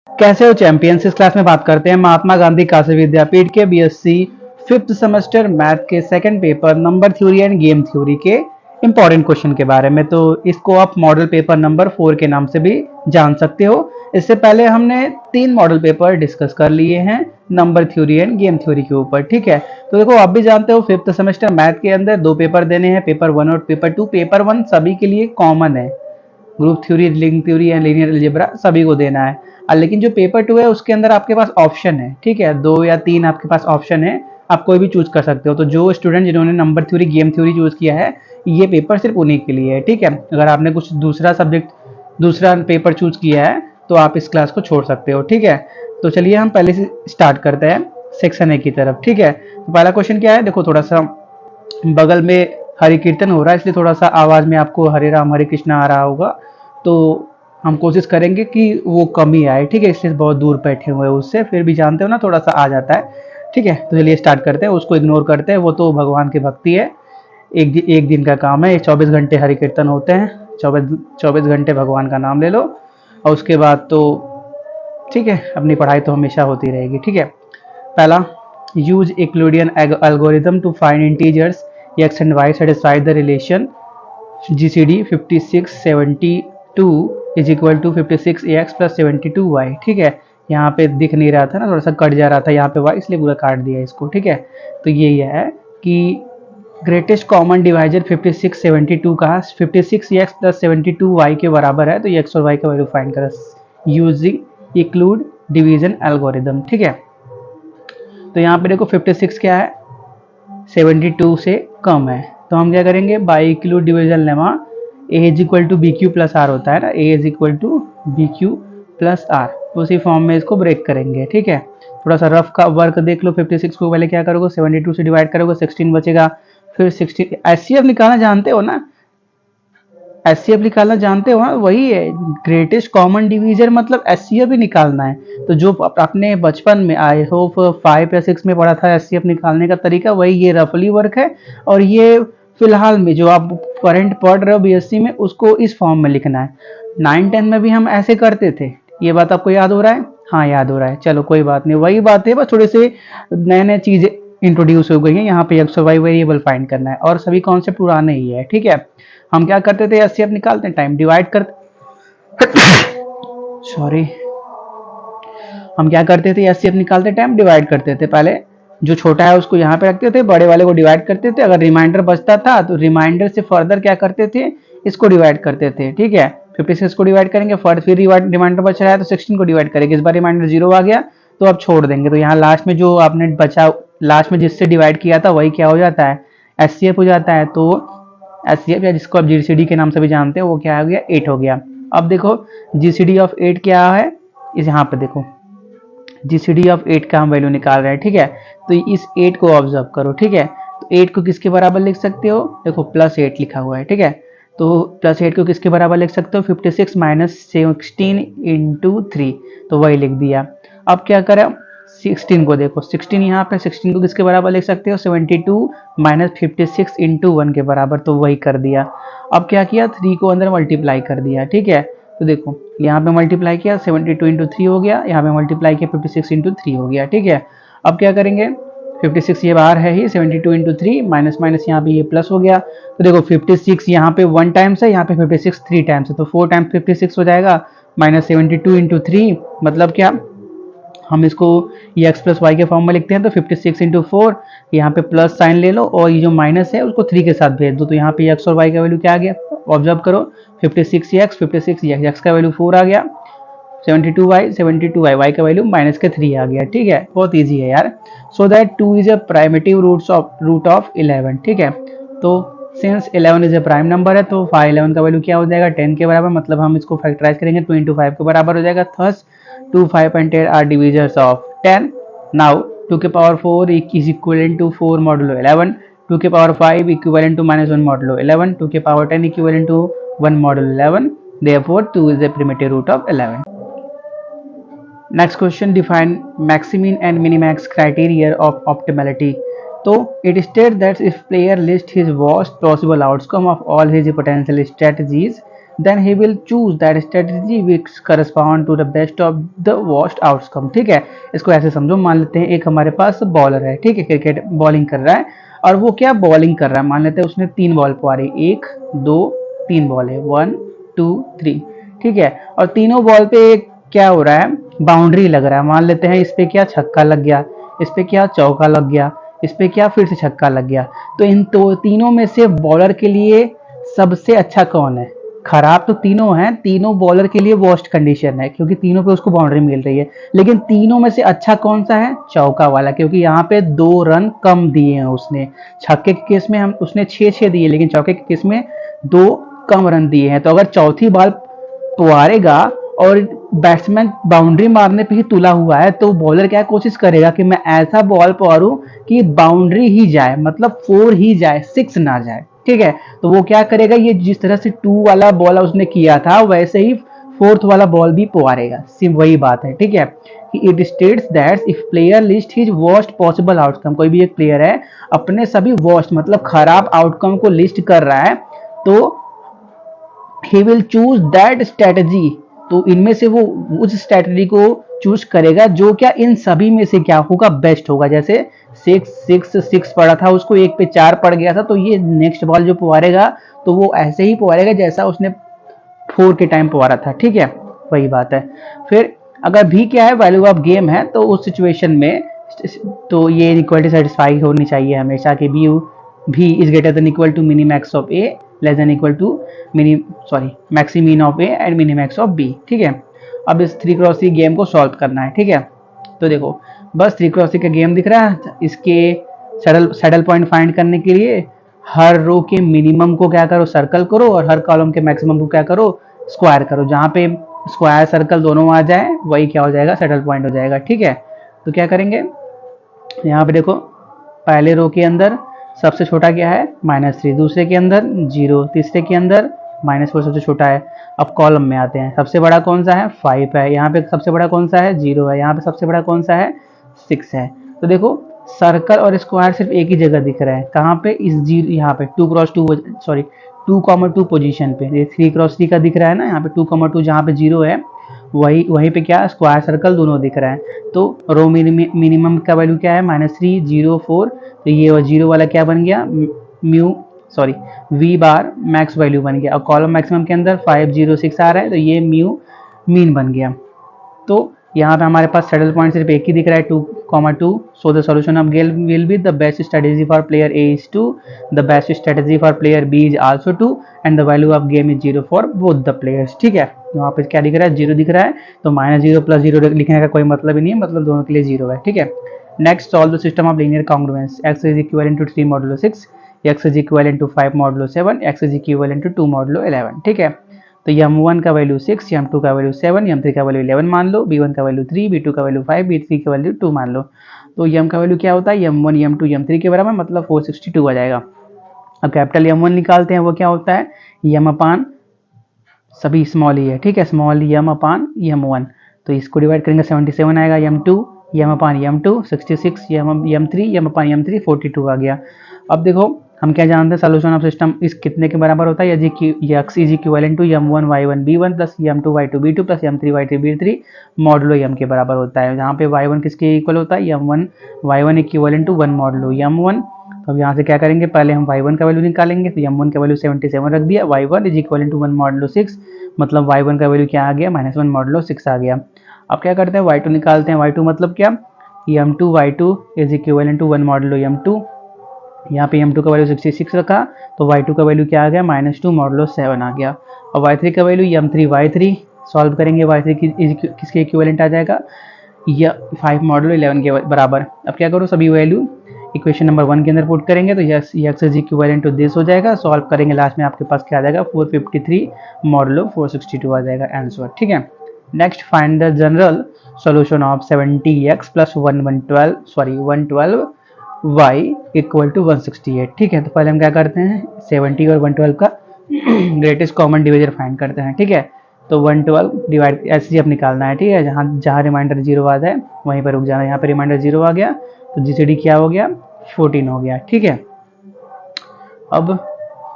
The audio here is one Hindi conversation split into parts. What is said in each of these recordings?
कैसे हो चैंपियंस। इस क्लास में बात करते हैं महात्मा गांधी काशी विद्यापीठ के बीएससी फिफ्थ सेमेस्टर मैथ के second paper number theory end game theory के इंपॉर्टेंट क्वेश्चन के बारे में। तो इसको आप मॉडल पेपर नंबर 4 के नाम से भी जान सकते हो। इससे पहले हमने 3 मॉडल पेपर डिस्कस कर लिए हैं number theory end game theory के ऊपर। ठीक है, तो देखो आप भी जानते हो फिफ्थ सेमेस्टर मैथ के अंदर 2 पेपर देने हैं, पेपर 1 और पेपर 2। पेपर 1 सभी के लिए कॉमन है, group theory, link theory and linear algebra सभी को देना है। लेकिन जो पेपर 2 है उसके अंदर आपके पास ऑप्शन है। ठीक है, 2 या 3 आपके पास ऑप्शन है, आप कोई भी चूज कर सकते हो। तो जो स्टूडेंट जिन्होंने number theory game theory choose किया है, ये पेपर सिर्फ उन्हीं के लिए है। ठीक है, अगर आपने कुछ दूसरा सब्जेक्ट दूसरा पेपर चूज किया है तो आप इस क्लास को छोड़ सकते हो। ठीक है, तो चलिए हम पहले से स्टार्ट करते हैं सेक्शन ए की तरफ। ठीक है, तो पहला क्वेश्चन क्या है, देखो थोड़ा सा बगल में हरि कीर्तन हो रहा है इसलिए थोड़ा सा आवाज में आपको हरे राम हरे कृष्णा आ रहा होगा, तो हम कोशिश करेंगे कि वो कम ही आए। ठीक है, इसलिए बहुत दूर बैठे हुए हैं उससे, फिर भी जानते हो ना थोड़ा सा आ जाता है। ठीक है, तो चलिए स्टार्ट करते हैं, उसको इग्नोर करते हैं, वो तो भगवान की भक्ति है। एक दिन का काम है, 24 घंटे हरि कीर्तन होते हैं, 24 घंटे भगवान का नाम ले लो और उसके बाद तो ठीक है, अपनी पढ़ाई तो हमेशा होती रहेगी। ठीक है, पहला, use Euclidean algorithm to find integers x and y satisfy the relation GCD 5672 is equal to 56x plus 72y। ठीक है, यहाँ पे दिख नहीं रहा था ना, थोड़ा सा कट जा रहा था यहाँ पे y, इसलिए पूरा काट दिया इसको। ठीक है, तो ये है कि ग्रेटेस्ट कॉमन डिवाइजर 5672 का 56x प्लस 72y के बराबर है, तो ये x और y का वैल्यू फाइंड करा यूजिंग इंक्लूड डिवीजन एल्गोरिदम। ठीक है, तो यहाँ पे देखो 56 क्या है, 72 से कम है, तो हम क्या करेंगे, by Euclid division lemma a is equal to B Q plus r होता है ना, a is equal to B Q plus r, उसी फॉर्म में इसको ब्रेक करेंगे। ठीक है, थोड़ा सा रफ का वर्क देख लो। 56 को पहले क्या करोगे, 72 से डिवाइड करोगे, 16 बचेगा, फिर 16 एचसीएफ निकालना जानते हो ना, एचसीएफ निकालना जानते हो ना, वही है ग्रेटेस्ट कॉमन डिवीजर, मतलब एचसीएफ भी निकालना है। तो जो आपने बचपन में आई होप 5 या 6 में पढ़ा था एचसीएफ निकालने का तरीका, वही ये रफली वर्क है। और ये फिलहाल में जो आप करंट पढ़ रहे हो बीएससी में, उसको इस फॉर्म में लिखना है। 9-10 में भी हम ऐसे करते थे, ये बात आपको याद हो रहा है? हाँ याद हो रहा है, चलो कोई बात नहीं, वही बात है, बस थोड़े से नए नए चीजें इंट्रोड्यूस हो गई है। यहाँ पे एक्स और वाई वेरिएबल फाइंड करना है और सभी कॉन्सेप्ट पुराने ही है। ठीक है, हम क्या करते थे, एचसीएफ निकालते टाइम डिवाइड करते सॉरी हम क्या करते थे, एचसीएफ निकालते टाइम डिवाइड करते थे। पहले जो छोटा है उसको यहाँ पे रखते थे, बड़े वाले को डिवाइड करते थे, अगर रिमाइंडर बचता था तो रिमाइंडर से फर्दर क्या करते थे, इसको डिवाइड करते थे। ठीक है, 56 को डिवाइड करेंगे, फिर रिमाइंडर बच रहा है तो 16 को डिवाइड करेंगे, इस बार रिमाइंडर 0 आ गया तो अब छोड़ देंगे, तो यहाँ लास्ट में जो आपने बचा, लास्ट में जिससे डिवाइड किया था वही क्या हो जाता है, एचसीएफ हो जाता है। तो एचसीएफ या जिसको आप जीसीडी के नाम से भी जानते हैं, वो क्या हो गया, 8 हो गया। अब देखो जीसीडी ऑफ 8 क्या है, इस यहाँ पे देखो जीसीडी ऑफ 8 का हम वैल्यू निकाल रहे हैं। ठीक है, तो इस 8 को ऑब्जर्व करो। ठीक है, तो 8 को किसके बराबर लिख सकते हो, देखो +8 लिखा हुआ है। ठीक है, तो +8 को किसके बराबर लिख सकते हो, 56 माइनस 16 इंटू 3, तो वही लिख दिया। अब क्या करें, 16 को देखो, 16 यहाँ पे, 16 को किसके बराबर लिख सकते हो, 72 माइनस 56 इंटू 1 के बराबर, तो वही कर दिया। अब क्या किया, 3 को अंदर मल्टीप्लाई कर दिया। ठीक है, तो देखो यहाँ पे मल्टीप्लाई किया, 72 इंटू 3 हो गया, यहाँ पे मल्टीप्लाई किया 56 इंटू 3 हो गया। ठीक है, अब क्या करेंगे, 56 ये बाहर है ही, 72 इंटू 3 माइनस माइनस यहाँ पे ये प्लस हो गया, तो देखो 56 यहाँ पे 1 टाइम्स है, यहाँ पे 56 3 टाइम्स है, तो 4 टाइम्स 56 हो जाएगा, माइनस 72 इंटू 3 मतलब क्या, हम इसको ये x प्लस वाई के फॉर्म में लिखते हैं, तो 56 इंटू 4, यहाँ पे प्लस साइन ले लो और ये जो माइनस है उसको 3 के साथ भेज दो, तो यहाँ पे x और y का वैल्यू क्या आ गया, ऑब्जर्व करो, 56x का वैल्यू 4 आ गया, 72y का वैल्यू माइनस के 3 आ गया। ठीक है, बहुत ईजी है यार। So that 2 is a primitive root of 11। ठीक है, तो since 11 is a prime number है तो 11 का वैल्यू क्या हो जाएगा, 10 के बराबर, मतलब हम इसको फैक्टराइज करेंगे 2 इंटू 5 के बराबर हो जाएगा। Thus 2, 5 and 10 are divisors of 10. Now 2 के power 4 is equivalent to 4 modulo 11, 2 के power 5 equivalent to minus 1 modulo 11, 2 के power 10 equivalent to 1 modulo 11, therefore 2 is a primitive root of 11. Next question, define maximin and minimax criteria of optimality. So it states that if player lists his worst possible outcome of all his potential strategies, then he will choose that strategy which correspond to the best of the worst outcome. ठीक है, इसको ऐसे समझो, मान लेते हैं एक हमारे पास बॉलर है, ठीक है, क्रिकेट बॉलिंग कर रहा है, और वो क्या बॉलिंग कर रहा है, मान लेते हैं उसने 3 बॉल पवारी, 1 2 3 बॉल है, 1 2 3, ठीक है, और तीनों बॉल पे क्या हो रहा है, बाउंड्री लग रहा है। मान लेते हैं इस पे क्या छक्का लग गया, इस पे क्या चौका लग गया, इस पे क्या फिर से छक्का लग गया। तो इन तीनों में से बॉलर के लिए सबसे अच्छा कौन है? खराब तो तीनों हैं, तीनों बॉलर के लिए वर्स्ट कंडीशन है, क्योंकि तीनों पे उसको बाउंड्री मिल रही है, लेकिन तीनों में से अच्छा कौन सा है? चौका वाला, क्योंकि यहाँ पे 2 रन कम दिए हैं उसने। छक्के के केस में हम उसने 6 दिए, लेकिन चौके के केस में 2 कम रन दिए हैं। तो अगर चौथी बॉल पुआरेगा और बैट्समैन बाउंड्री मारने पे ही तुला हुआ है, तो बॉलर क्या कोशिश करेगा कि मैं ऐसा बॉल पुआरूं कि बाउंड्री ही जाए, मतलब 4 ही जाए, 6 ना जाए। ठीक है, तो वो क्या करेगा, ये जिस तरह से 2 वाला बॉल उसने किया था वैसे ही 4th वाला बॉल भी पुआरेगा। सिर्फ वही बात है। ठीक है, it states that if player list his worst possible outcome, कोई भी एक प्लेयर है अपने सभी वर्स्ट मतलब खराब आउटकम को लिस्ट कर रहा है, तो ही विल चूज दैट स्ट्रेटजी, तो इनमें से वो उस स्ट्रेटजी को चूज करेगा जो क्या इन सभी में से क्या होगा, बेस्ट होगा। जैसे 6 पड़ा था, उसको 1 पे 4 पड़ गया था, तो ये नेक्स्ट बॉल जो पुआरेगा तो वो ऐसे ही पुआरेगा जैसा उसने 4 के टाइम पुआरा था। ठीक है, वही बात है। फिर अगर भी क्या है, वैल्यू ऑफ गेम है, तो उस सिचुएशन में तो ये इक्वलिटी सेटिस्फाई होनी चाहिए हमेशा कि भी is greater than equal to mini max of A less than equal to maxi min of A and mini max of B. ठीक है, अब इस 3x3 गेम को सॉल्व करना है। ठीक है, तो देखो बस 3x3 का गेम दिख रहा है, इसके सैडल पॉइंट फाइंड करने के लिए हर रो के मिनिमम को क्या करो, सर्कल करो, और हर कॉलम के मैक्सिमम को क्या करो, स्क्वायर करो। जहाँ पे स्क्वायर सर्कल दोनों आ जाए वही क्या हो जाएगा, सैडल पॉइंट हो जाएगा। ठीक है, तो क्या करेंगे, यहाँ पे देखो पहले रो के अंदर सबसे छोटा क्या है, -3, दूसरे के अंदर 0, तीसरे के अंदर -4 सबसे छोटा है। अब कॉलम में आते हैं, सबसे बड़ा कौन सा है, 5 है, यहाँ पे सबसे बड़ा कौन सा है, 0 है, यहाँ पे सबसे बड़ा कौन सा है, 6 है। तो देखो सर्कल और स्क्वायर सिर्फ एक ही जगह दिख रहा है, कहाँ पे, इस 0, यहाँ पे 2 2 पोजीशन पे, ये 3x3 का दिख रहा है ना, यहाँ पे 2 जहाँ पे 0 है, वहीं पे क्या स्क्वायर सर्कल दोनों दिख रहा है। तो रो मिनिमम का वैल्यू क्या है, -3 0 4, तो ये 0 वाला क्या बन गया, वी बार मैक्स वैल्यू बन गया, और कॉलम मैक्सिमम के अंदर 5 0 6 आ रहा है, तो ये म्यू मीन बन गया। तो यहाँ पे हमारे पास सैडल पॉइंट सिर्फ एक ही दिख रहा है, 2,2। So the solution of game will be the best strategy for player A is 2, the best strategy for player B is also 2, and the value of game is 0 for both the players. ठीक है, वहाँ पे क्या दिख रहा है, 0 दिख रहा है, तो -0 + 0 लिखने का कोई मतलब ही नहीं है, मतलब दोनों के लिए 0 है। ठीक है, next solve the system of linear congruence, x is equivalent to 3 modulo 6, x is equivalent to 5 modulo 7, x is equivalent to 2 modulo 11। ठीक है, तो m1 का वैल्यू 6, m2 का वैल्यू 7, m3 का वैल्यू 11 मान लो, b1 का वैल्यू 3, b2 का वैल्यू 5, b3 का वैल्यू 2 मान लो। तो m का वैल्यू क्या होता है, m1 m2 m3 के बराबर, मतलब 462 आ जाएगा। अब कैपिटल m1 निकालते हैं, वो क्या होता है, m अपान सभी स्मॉल ही है। ठीक है, स्मॉल m अपान m1, तो इसको डिवाइड करेंगे 77 आएगा, m2 m अपान m2 66, m3 m अपान m3 42 आ गया। अब देखो हम क्या जानते हैं, सोल्यूशन ऑफ सिस्टम इस कितने के बराबर होता है, x is equivalent to m1 y1 b1 plus m2 y2 b2 plus m3 y3 b3 modulo m के बराबर होता है, जहाँ पे y1 किसके इक्वल होता है, m1 y1 equivalent to 1 modulo m1। तो अब यहाँ से क्या करेंगे, पहले हम y1 का वैल्यू निकालेंगे, तो m1 का वैल्यू 77 रख दिया, y1 is equivalent to 1 modulo 6, मतलब y1 का वैल्यू क्या आ गया, -1 मॉडुलो 6 आ गया। अब क्या करते हैं, y2 निकालते हैं, y2 मतलब क्या, m2 y2 is equivalent to 1 modulo m2, यहाँ पे m2 का वैल्यू 66 रखा, तो y2 का वैल्यू क्या आ गया, -2 मॉडुलो 7 आ गया। और y3 का वैल्यू m3 y3 सॉल्व करेंगे, y3 किसके इक्विवेलेंट आ जाएगा, या 5 मॉडुलो 11 के बराबर। अब क्या करो, सभी वैल्यू इक्वेशन नंबर 1 के अंदर पुट करेंगे, तो x is equivalent to this हो जाएगा, सॉल्व करेंगे, लास्ट में आपके पास क्या आ जाएगा, 453 मॉडुलो 462 आ जाएगा आंसर। ठीक है, next find the general solution of 70x plus 112 y equal to 168। ठीक है, तो पहले हम क्या करते हैं, 70 और 112 का ग्रेटेस्ट कॉमन डिवीजर फाइंड करते हैं। ठीक है, तो 112 डिवाइड ऐसे अब निकालना है। ठीक है, जहाँ रिमाइंडर 0 आ जाए वहीं पर रुक जाना, यहाँ पे रिमाइंडर 0 आ गया, तो जीसीडी क्या हो गया, 14 हो गया। ठीक है, अब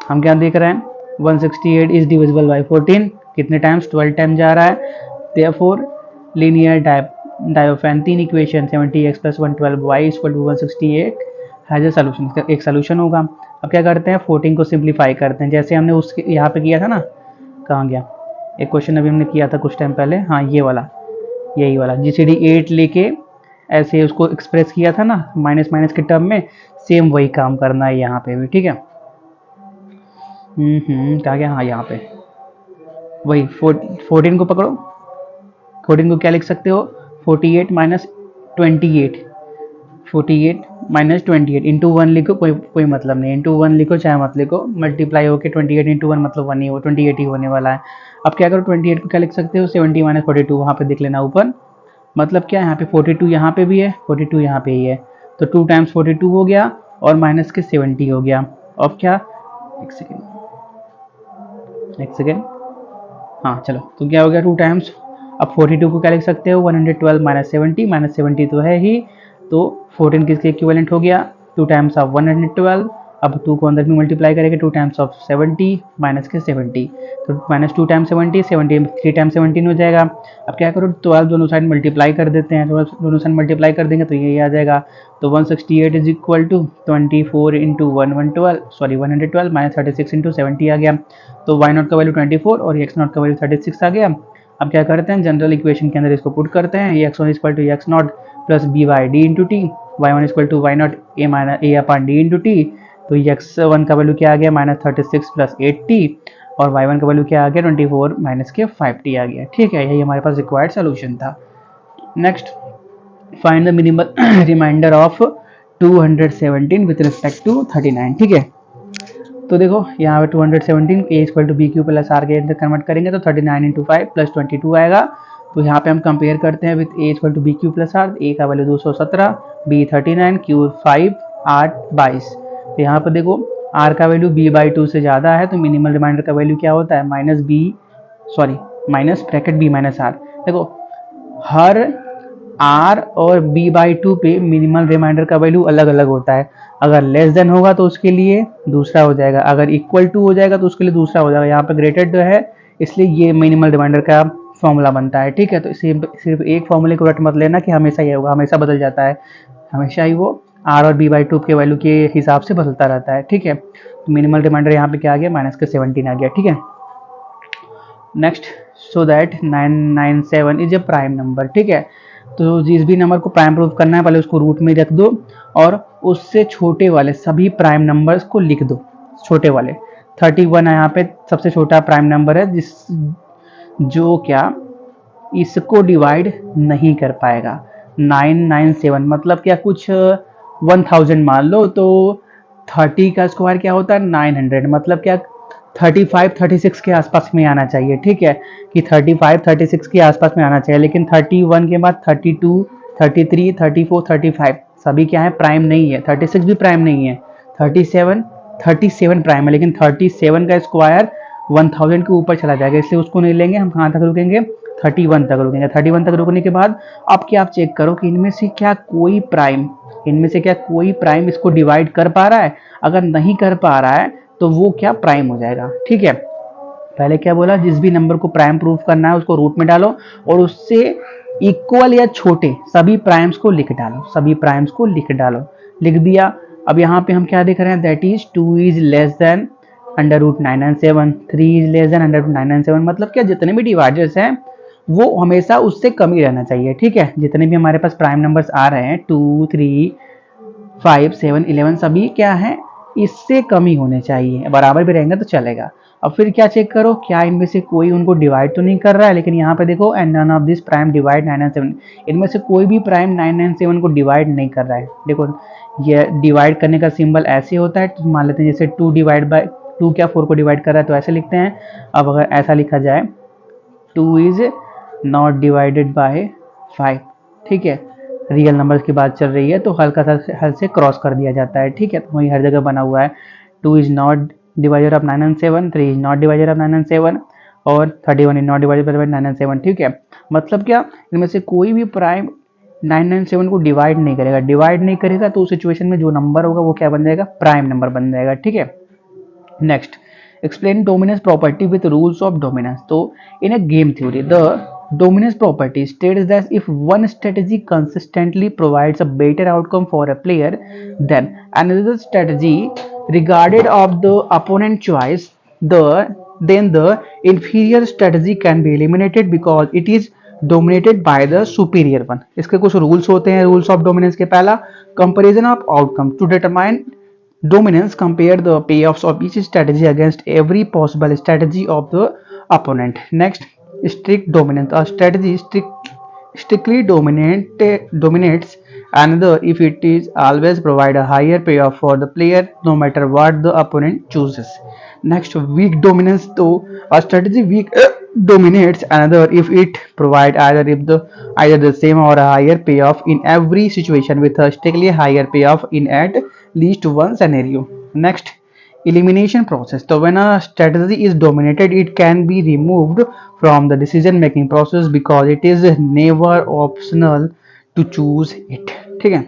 हम क्या देख रहे हैं, 168 इज डिविजिबल बाय 14, कितने टाइम्स, 12 टाइम जा रहा है। Therefore linear Diophantine equation 70x + 112y = 168 has a solution, एक सॉल्यूशन होगा। अब क्या करते हैं, 14 को सिंप्लीफाई करते हैं, जैसे हमने उसके यहाँ पे किया था ना, कहाँ गया, एक क्वेश्चन अभी हमने किया था कुछ टाइम पहले, हाँ ये वाला, यही वाला GCD 8 लेके ऐसे उसको एक्सप्रेस किया था ना माइनस माइनस के टर्म में, सेम वही काम करना है यहाँ पे भी, ठीक है। क्या गया, हाँ यहाँ पे वही 14 को पकड़ो, 14 को क्या लिख सकते हो, 48 माइनस 28, 48 माइनस 28 इंटू 1 लिखो, कोई मतलब नहीं, इंटू 1 लिखो चाहे मत लिखो, मल्टीप्लाई होकर 28 इंटू 1 मतलब 1 ही हो, 28 ही होने वाला है। अब क्या करो, 28 को क्या लिख सकते हो, 70 माइनस 42 वहाँ पे देख लेना ऊपर, मतलब क्या है यहाँ पे 42 यहाँ पे भी है, 42 यहाँ पे ही है, तो 2 टाइम्स 42 हो गया और माइनस के 70 हो गया। अब क्या, एक सेकेंड, हाँ चलो, तो क्या हो गया 2 टाइम्स, अब 42 को क्या लिख सकते हो, 112 माइनस 70 तो है ही, तो 14 किसके इक्विवेलेंट हो गया, 2 टाइम्स ऑफ 112, अब 2 को अंदर में मल्टीप्लाई करेंगे, 2 टाइम्स ऑफ 70 माइनस के 70, तो माइनस 2 टाइम्स 70, 3 टाइम्स 17 हो जाएगा। अब क्या करो, 12 दोनों साइड मल्टीप्लाई कर देते हैं, दोनों साइड मल्टीप्लाई कर देंगे तो ये आ जाएगा, तो 168 is equal to 24 into 112 minus 36 into 70 आ गया, तो y नॉट का वैल्यू 24 और x नॉट का वैल्यू 36 आ गया। अब क्या करते हैं, जनरल इक्वेशन के अंदर इसको पुट करते हैं, x1 equal to x naught plus B by D into T, y1 equal to y naught A upon D into T, तो x1 का वैल्यू क्या आ गया, माइनस 36 प्लस 8t, और y1 का वैल्यू क्या आ गया, 24 माइनस के 5t आ गया, ठीक है, यही हमारे पास रिक्वायर्ड सोल्यूशन था। Next, find the minimal remainder of 217 with respect to 39, ठीक है। तो देखो यहाँ पे 217 a equal to B Q plus R के अंदर कन्वर्ट करेंगे तो 39 इंटू 5 प्लस 22 आएगा, तो यहाँ पे हम कंपेयर करते हैं with a equal to B Q plus R, a का वैल्यू 217, b 39, q 5, r 22, तो यहाँ पर देखो r का वैल्यू b/2 से ज़्यादा है, तो मिनिमल रिमाइंडर का वैल्यू क्या होता है, minus bracket b minus R. देखो हर r और b/2 पे मिनिमल रिमाइंडर का वैल्यू अलग अलग होता है, अगर लेस देन होगा तो उसके लिए दूसरा हो जाएगा, अगर इक्वल टू हो जाएगा तो उसके लिए दूसरा हो जाएगा, यहाँ पे ग्रेटेड है इसलिए ये मिनिमल रिमाइंडर का फॉर्मूला बनता है, ठीक है। तो सिर्फ एक फॉर्मूले को रट मत लेना कि हमेशा ये होगा, हमेशा बदल जाता है, हमेशा ही वो r और b/2 के वैल्यू के हिसाब से बदलता रहता है, ठीक है। तो मिनिमल रिमाइंडर यहाँ पे क्या आ गया, माइनस के 17 आ गया, ठीक है। Next, so that 997 is a prime number, ठीक है। तो जिस भी नंबर को प्राइम प्रूफ करना है पहले उसको रूट में रख दो और उससे छोटे वाले सभी प्राइम नंबर्स को लिख दो, छोटे वाले 31 है यहाँ पे सबसे छोटा प्राइम नंबर है जो क्या इसको डिवाइड नहीं कर पाएगा। 997 मतलब क्या, कुछ 1000 मान लो, तो 30 का स्क्वायर क्या होता है 900, मतलब क्या 35 36 के आसपास में आना चाहिए, ठीक है, कि 35 36 के आसपास में आना चाहिए, लेकिन 31 के बाद 32 33 34 35 सभी क्या है, प्राइम नहीं है, 36 भी प्राइम नहीं है, 37 प्राइम है, लेकिन 37 का स्क्वायर 1000 के ऊपर चला जाएगा, इसलिए उसको नहीं लेंगे, हम कहाँ तक रुकेंगे, 31 तक रुकेंगे। 31 तक रुकने के बाद अब क्या आप चेक करो कि इनमें से क्या कोई प्राइम इसको डिवाइड कर पा रहा है, अगर नहीं कर पा रहा है तो वो क्या प्राइम हो जाएगा, ठीक है। पहले क्या बोला, जिस भी नंबर को प्राइम प्रूफ करना है उसको रूट में डालो और उससे इक्वल या छोटे सभी प्राइम्स को लिख डालो, लिख दिया। अब यहाँ पे हम क्या देख रहे हैं, that is 2 is less than under root 997, 3 is less than under root 997, मतलब क्या जितने भी डिवाइडर्स हैं वो हमेशा उससे कम ही रहना चाहिए, ठीक है। जितने भी हमारे पास प्राइम नंबर्स आ रहे हैं 2 3 5 7 11 सभी क्या है, इससे कम ही होने चाहिए, बराबर भी रहेंगे तो चलेगा। अब फिर क्या चेक करो, क्या इनमें से कोई उनको डिवाइड तो नहीं कर रहा है, लेकिन यहाँ पे देखो and none of this prime divide 997, इनमें से कोई भी प्राइम 997 को डिवाइड नहीं कर रहा है। देखो ये डिवाइड करने का सिंबल ऐसे होता है, तो मान लेते हैं जैसे 2 डिवाइड बाय 2 क्या 4 को डिवाइड कर रहा है तो ऐसे लिखते हैं। अब अगर ऐसा लिखा जाए 2 इज नॉट डिवाइडेड बाय 5, ठीक है, रियल नंबर्स की बात चल रही है तो हल्का सा हल से क्रॉस कर दिया जाता है, ठीक है। तो वही हर जगह बना हुआ है, 2 is not divided of 997, 3 is not divided of 997 और 31 इज नॉट डिवाइडेड बाय 997, ठीक है। मतलब क्या, इनमें से कोई भी प्राइम 997 को डिवाइड नहीं करेगा तो उस सिचुएशन में जो नंबर होगा वो क्या बन जाएगा, प्राइम नंबर बन जाएगा, ठीक है। Next, explain dominance property with rules of dominance. तो in a game theory the dominance property states that if one strategy consistently provides a better outcome for a player than another strategy regarded of the opponent choice, then the inferior strategy can be eliminated because it is dominated by the superior one। इसके कुछ रूल्स होते हैं रूल्स ऑफ डोमिनेंस के। पहला, comparison of outcome to determine dominance, compare the payoffs of each strategy against every possible strategy of the opponent। Next, strict dominance, a strategy strictly dominates another if it is always provide a higher payoff for the player no matter what the opponent chooses। Next, weak dominance, though a strategy weak dominates another if it provide either the same or a higher payoff in every situation with a strictly higher payoff in at least one scenario। Next, elimination process, so when a strategy is dominated it can be removed from the decision making process because it is never optional to choose it। ठीक है।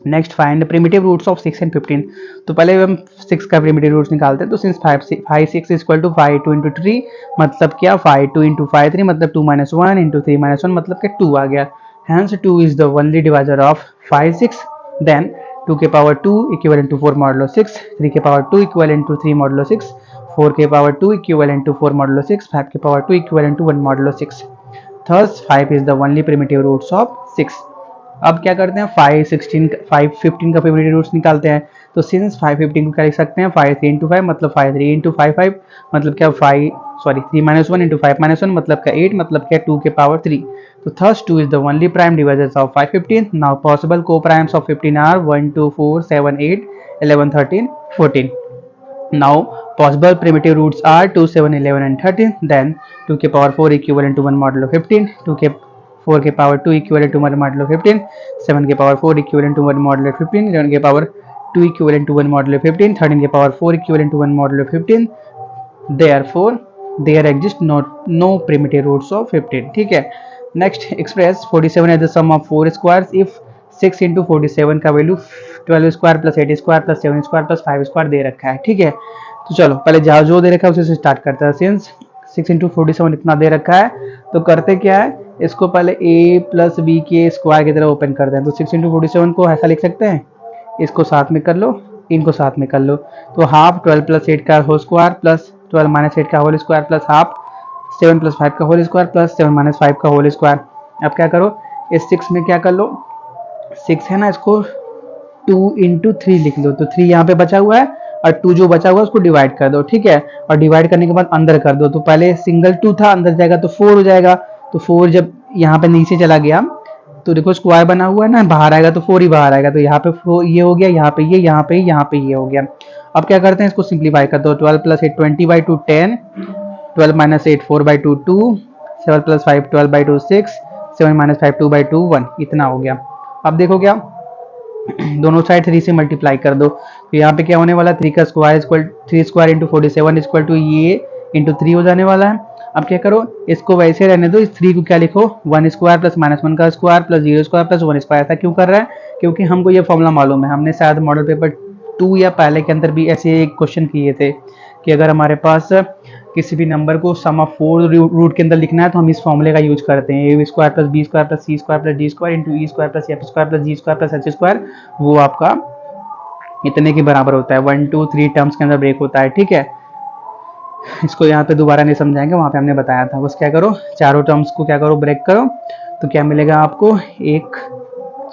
Next, find primitive roots of 6 and 15। तो पहले हम 6 का प्रिमिटिव रूट्स निकालते हैं। तो सिंस 5 6 इक्वल टू 5 2 इंटू 3 मतलब क्या 5 2 इंटू 5 3 मतलब 2 माइनस 1 इंटू 3 माइनस 1 मतलब क्या 2 आ गया। Hence 2 is the only divisor of 5 6। Then 2 के पावर 2 इक्वल टू 4 मॉडुलो 6, 3 के पावर 2 इक्वल टू 3 मॉडुलो 6, 4 के पावर 2 इक्वल टू 4 मॉडुलो 6, 5 के power 2 equal to 1 modulo 6। Thus 5 is the only primitive roots of 6। अब क्या करते हैं 5 15 का प्रिमिटिव रूट्स निकालते हैं। तो सिंस 5 15 को क्या लिख सकते हैं 5 3 इंटू 5 मतलब 5 3 इंटू 5 5 मतलब क्या 3 माइनस 1 इंटू 5 माइनस 1 मतलब क्या 8 मतलब क्या 2 के पावर 3। तो थर्स 2 is the only prime divisors of 5 15। Now possible को primes of 15 are 1 2 4 7 8 11 13 14। Now possible primitive roots are 2 7 11 and 13। Then 2 के पावर 4 equivalent to 1 modulo 15, 2 के 4 के पावर 2 equivalent to 1 modulo 15, 7 के पावर 4 equivalent to 1 modulo 15, 11 के पावर 2 equivalent to 1 modulo 15, 13 के power 4 equivalent to 1 modulo 15। Therefore there exist no primitive roots of 15। ठीक है। Next, express 47 as the sum of 4 squares if 6 into 47 का value 12 square plus 8 square plus 7 square plus 5 square दे रखा है। ठीक है। तो चलो पहले जहाँ जो दे रखा है उसे से स्टार्ट करते हैं। सिंस 6 इंटू 47 इतना दे रखा है तो करते क्या है इसको पहले a प्लस बी के स्क्वायर की तरह ओपन करते हैं। तो 6 इंटू 47 को ऐसा लिख सकते हैं, इसको साथ में कर लो, इनको साथ में कर लो। तो हाफ 12 प्लस 8 का होल स्क्वायर प्लस 12 माइनस 8 का whole square plus half 7 plus 5 का होल स्क्वायर प्लस 7 माइनस 5 का होल स्क्वायर। अब क्या करो इस 6 में क्या कर लो 6 है ना इसको 2 इंटू 3 लिख लो। तो 3 यहाँ पे बचा हुआ है और 2 जो बचा हुआ है उसको डिवाइड कर दो। ठीक है। और डिवाइड करने के बाद अंदर कर दो। तो पहले सिंगल 2 था अंदर जाएगा तो 4 हो जाएगा। तो 4 जब यहाँ पे नीचे चला गया तो देखो स्क्वायर बना हुआ है ना, बाहर आएगा तो 4 ही बाहर आएगा। तो यहाँ पे ये हो गया, यहाँ पे ये, यहाँ पे यहाँ पे ये हो गया। अब क्या करते हैं इसको सिंप्लीफाई कर दो। 12 प्लस 8 20/2 10, 12 माइनस 8 4/2 2, 7 प्लस 5 12/2 6, 7 माइनस 5 2/2 1, इतना हो गया। अब देखो क्या दोनों साइड 3 से मल्टीप्लाई कर दो। तो यहाँ पे क्या होने वाला 3 का square equal 3 square into 47 equal to ये इंटू 3 हो जाने वाला है। अब क्या करो इसको वैसे रहने दो। इस 3 को क्या लिखो 1 स्क्वायर प्लस माइनस 1 का square plus 0 square plus 1 square. ऐसा क्यों कर रहा है क्योंकि हमको ये फॉर्मूला मालूम है, हमने शायद मॉडल पेपर 2 या पहले के अंदर भी ऐसे एक क्वेश्चन किए थे कि अगर हमारे पास किसी भी नंबर को सम ऑफ 4 रूट के अंदर लिखना है तो हम इस फॉर्मूले का यूज करते हैं a square plus b square plus c square plus d square into e square plus f square plus g square plus h square. वो आपका इतने के बराबर होता है, 1 2 3 टर्म्स के अंदर ब्रेक होता है। ठीक है। इसको यहाँ पे दोबारा नहीं समझाएंगे, वहाँ पे हमने बताया था। बस क्या करो चारों टर्म्स को क्या करो ब्रेक करो तो क्या मिलेगा आपको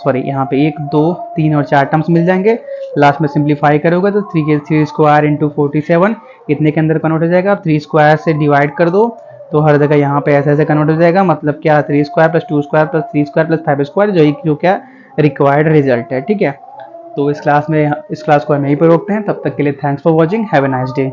यहाँ पे 1 2 3 और 4 टर्म्स मिल जाएंगे। लास्ट में सिंप्लीफाई करोगे तो 3 स्क्वायर इंटू 47 इतने के अंदर कन्वर्ट हो जाएगा। 3 स्क्वायर से डिवाइड कर दो तो हर जगह यहाँ पे ऐसे ऐसे कन्वर्ट हो जाएगा। मतलब क्या 3 square plus 2 square plus 3 square plus 5 square जो क्या रिक्वायर्ड रिजल्ट है। ठीक है। तो इस क्लास को हम यहीं पर रोकते हैं। तब तक के लिए thanks for watching, have a nice day.